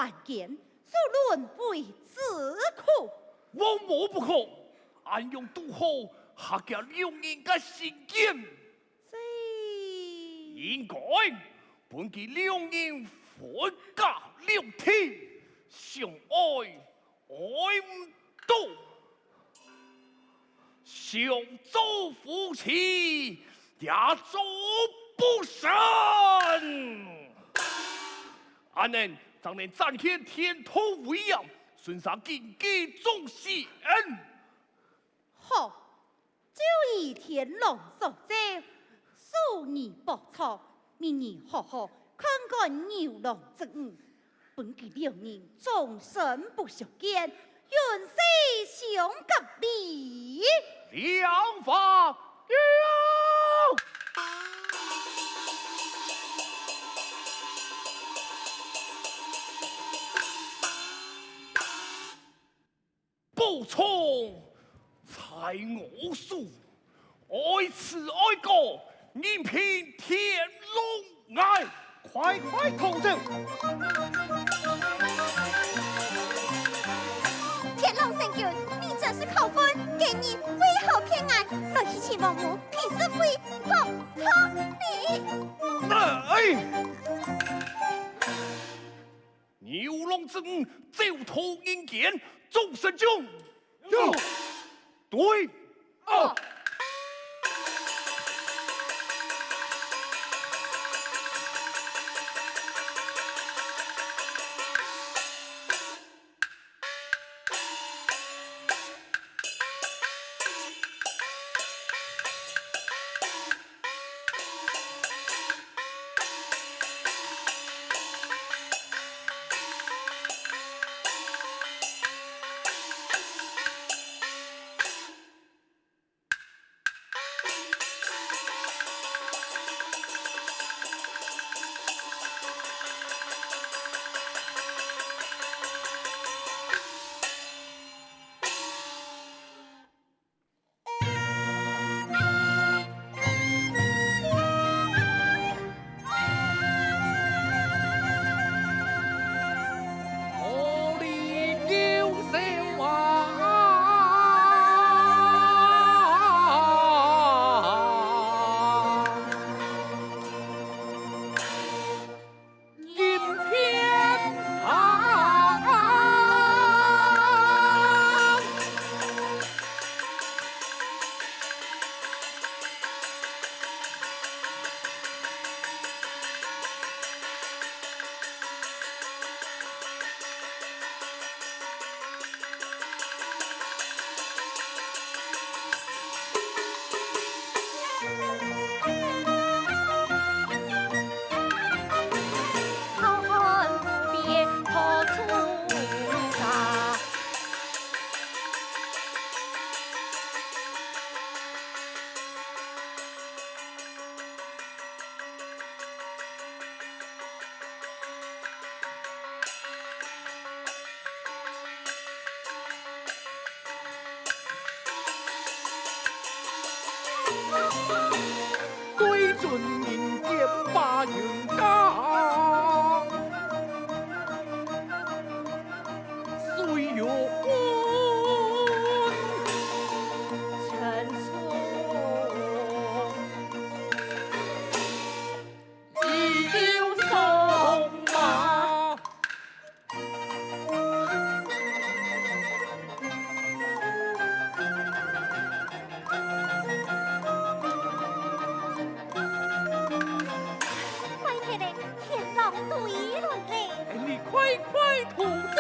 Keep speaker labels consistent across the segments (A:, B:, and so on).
A: 凡间，所沦为自苦。
B: 我无不可，安用拄好下家两人嘅心境，应该本其两人分家两天，相爱爱唔到，小做夫妻也做不成。安能让人展现天土威扬，顺上经济众贤。
A: 好，就以天龙所召，数你报仇，明日好好看看牛郎织女，本其两人终身不相见，愿世相隔离。
B: 良法有。不从才我术，爱此爱国，任凭天龙爱，快快同走。
C: 天龙神君，你这是口分，给你为何偏爱？来提起王母，必是非报他你。
B: 牛郎织女走投人间，众神中
D: 有
B: 对
D: 啊。
B: 对准人间把云冈，岁月
A: 陈楚
B: 一丢送啊！
C: 快天嘞，天狼对了嘞。
B: 你快快同走。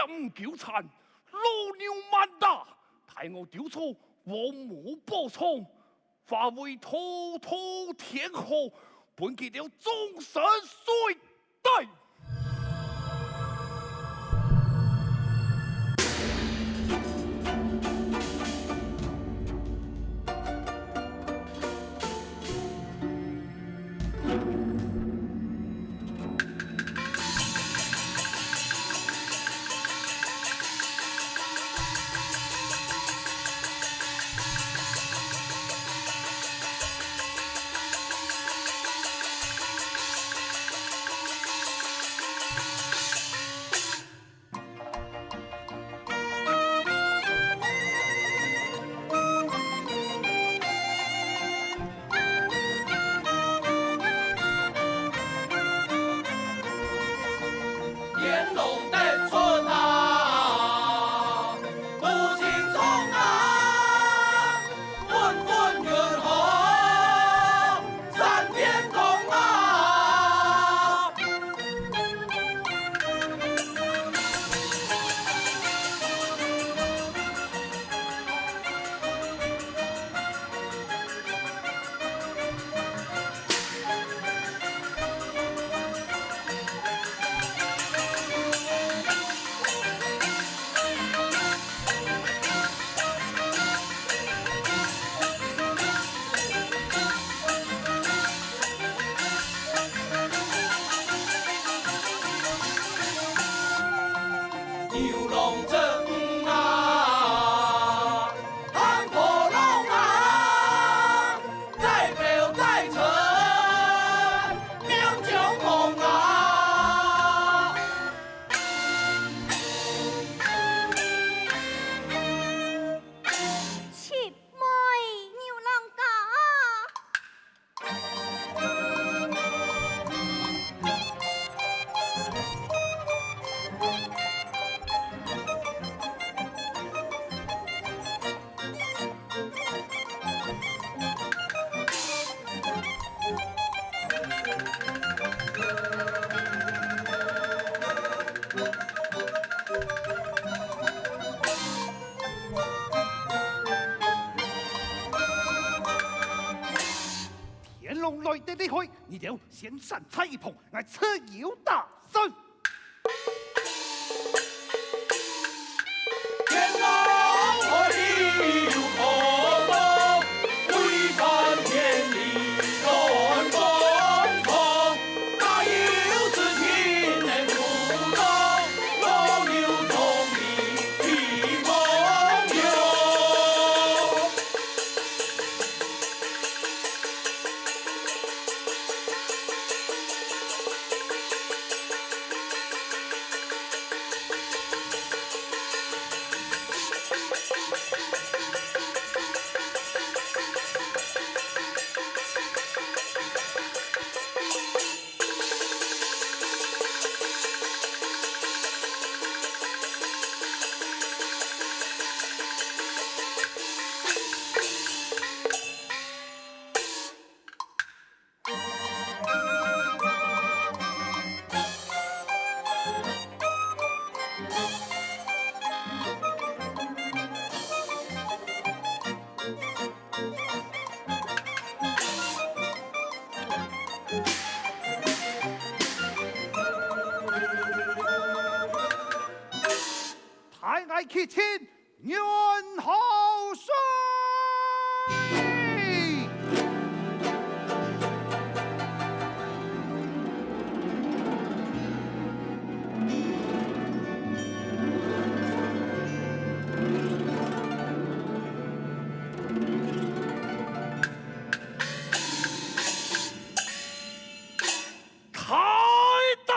B: 剑纠缠，老牛满打，待我丢出王母宝仓，化为滔滔天河，本给了终身衰败。
D: 烟笼灯春啊，不轻松啊，滚滚云河三点空啊。牛龙争啊，汉火龙啊，再表再成명정梦啊。
C: 切妹牛郎家。
B: 天龙来得厉害，你就先上菜一捧，俺吃油大胜。
D: 天狼和地有可动，规范天理乱纷纷。大有之情能不动，老牛聪明提梦游。
B: 太爱去亲元好水。开打！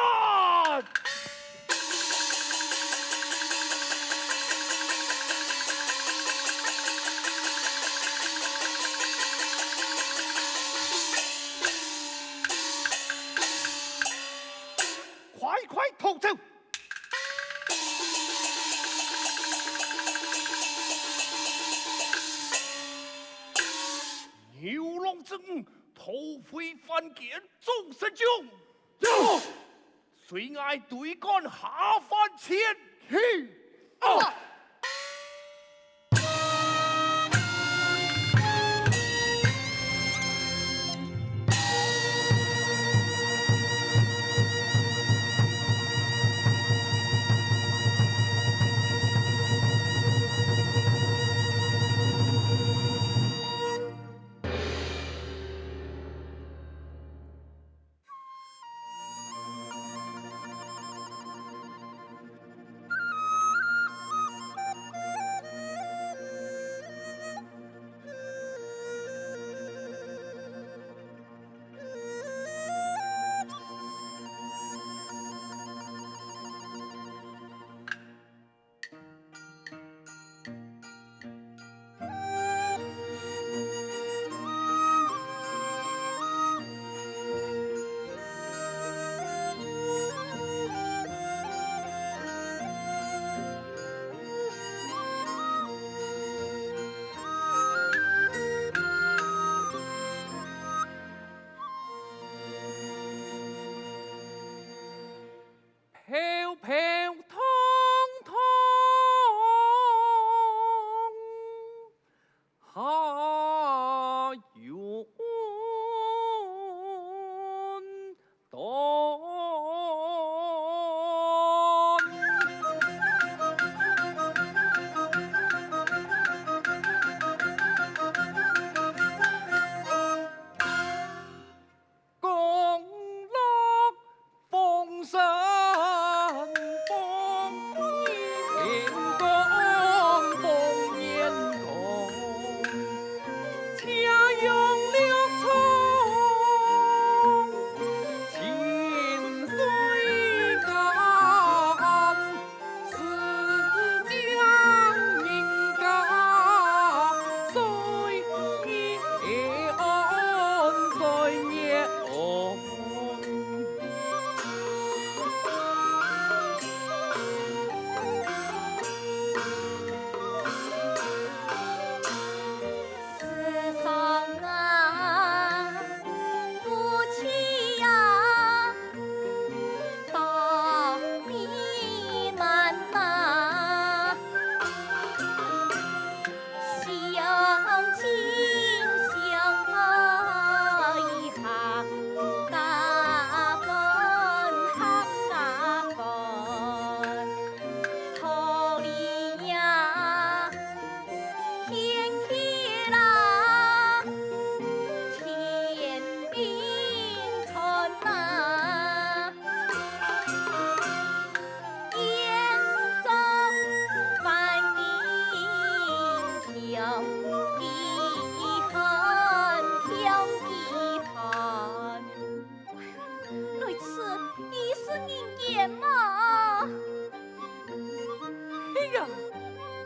B: 快逃走！牛龙之舞，头飞翻剑，众神将。随爱对干下凡前去。
D: 飘飘通通，下云端。公乐丰盛。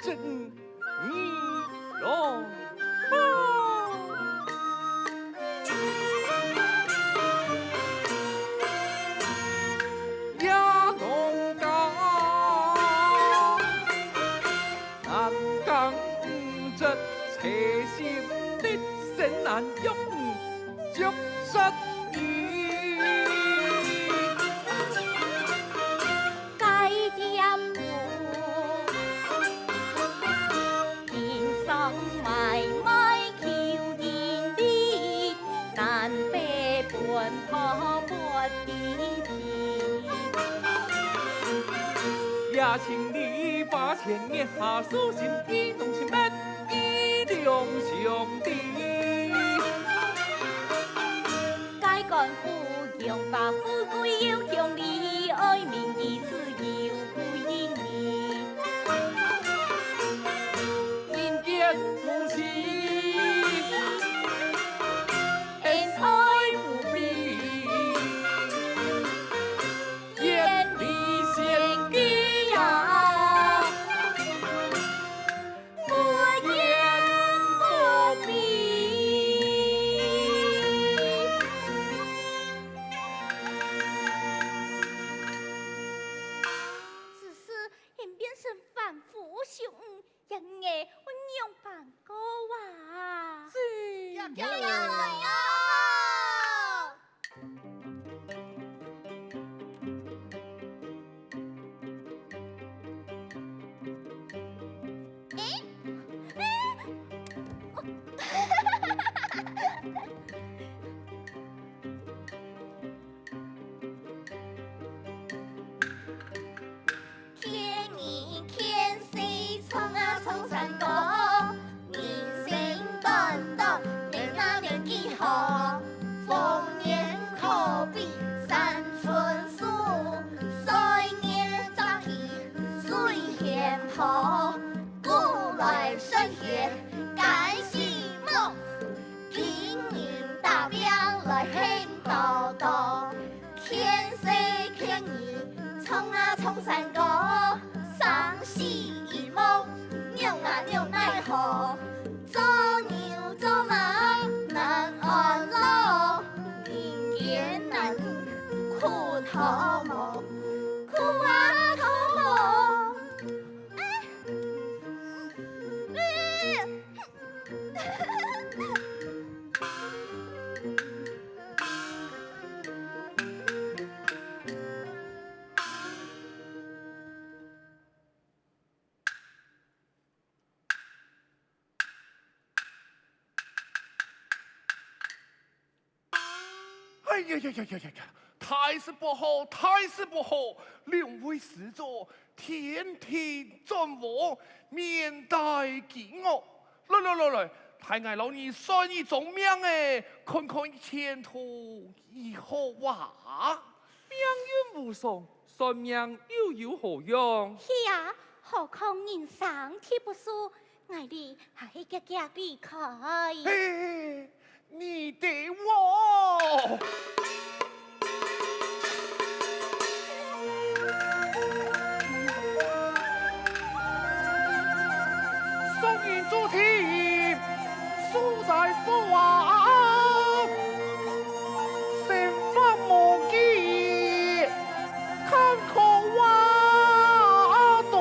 D: 真你容呀农家南港这切心的神难用着实意
C: 该店铺天生买卖求人力，南北奔跑没地皮。
D: 也请你把钱也下手心，以农心不以两兄弟。
C: 该干部用把富贵有用利，爱民义自有不因义。
D: 人间夫妻
C: 恩爱不比，
D: 眼里先给呀，
C: 不言不比。冲山歌，伤心一梦，牛啊牛奈何，做牛做马难安乐，人间难苦头毛，苦啊头毛。
B: 哎呀呀呀呀呀呀！太是不好，太是不好！两位使者天天转我，面带惊愕。来，太爱老你算一种命哎，看看前途如何啊？
D: 命运无常，算命又有何用？
C: 是啊，何况人生地不熟，我哋还家家避开。
B: 嘿，你对我。送人主题，书在手啊，身法无忌，看可挖多，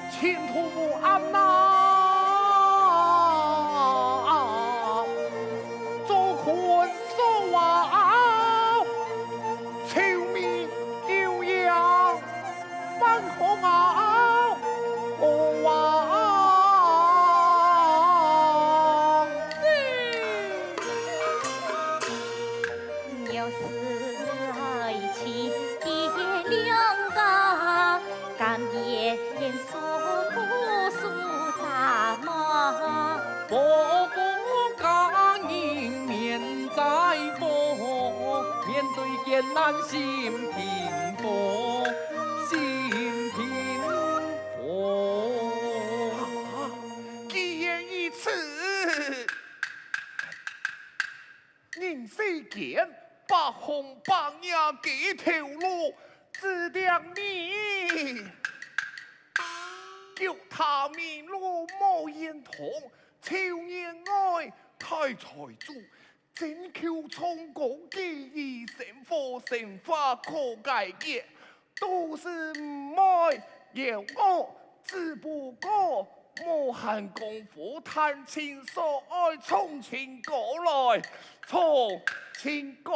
B: 前途无安呐。做困手啊，秋米悠扬，半空啊。
D: 难心平复，心平复。
B: 既言于此，您虽见把红榜呀给头路，只让你叫他面路莫言同，秋年爱太财主。真求从国记忆神法可改革，都是唔爱要我，只不过莫喊功夫谈情说爱，从情过来，从情过。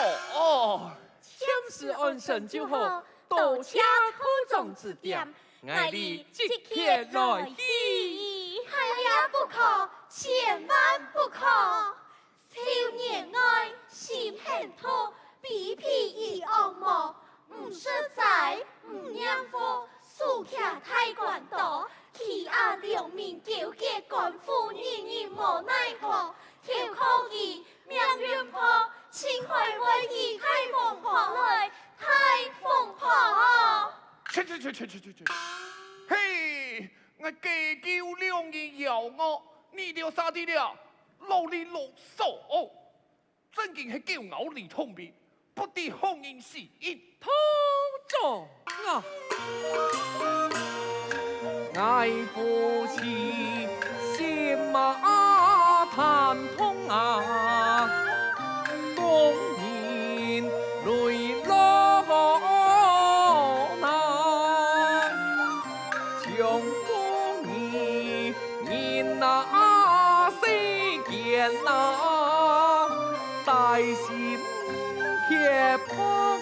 D: 相思安神就好，多谢土长指点，爱你即刻来喜。
C: 哎呀，不可，千万不可！秋年爱，心很痛，比皮已恶魔，唔识仔，唔念佛，数下太官多，其阿留名纠结官府，人人无奈何，跳可以命运破，情怀为义太疯狂来，太疯狂！
B: 去！嘿，我家叫两人咬我，你了啥的了？老李老手，真竟是骄傲里通面，不敌红人喜因。
D: 土长啊，爱夫妻心马谈通啊，功名累落难，将功名人那谁见那带心贴破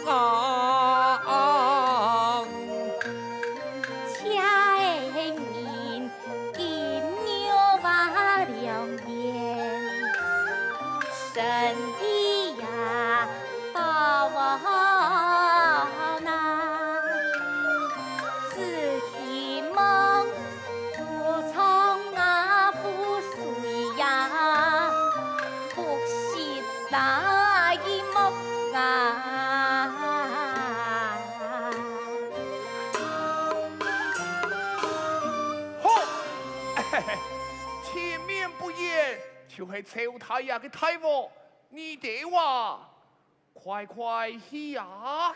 D: 啊！
C: 家人金牛把两眼，身体呀把我那自己梦不从啊不随呀，不惜那一梦啊。
B: 好，前面不言，就是臭太阳的太王，你得话快去呀！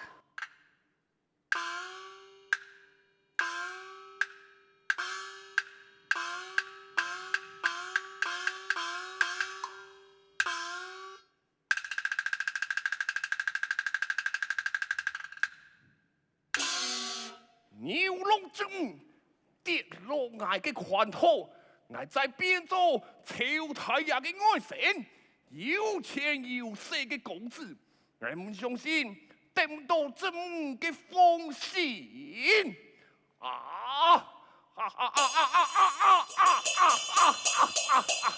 B: 牛龙之母跌落我嘅拳头，我再变做朝太阳嘅爱神，有钱有势嘅公子，我唔相信得唔到之母嘅封信啊！啊啊啊啊啊啊啊啊啊啊啊！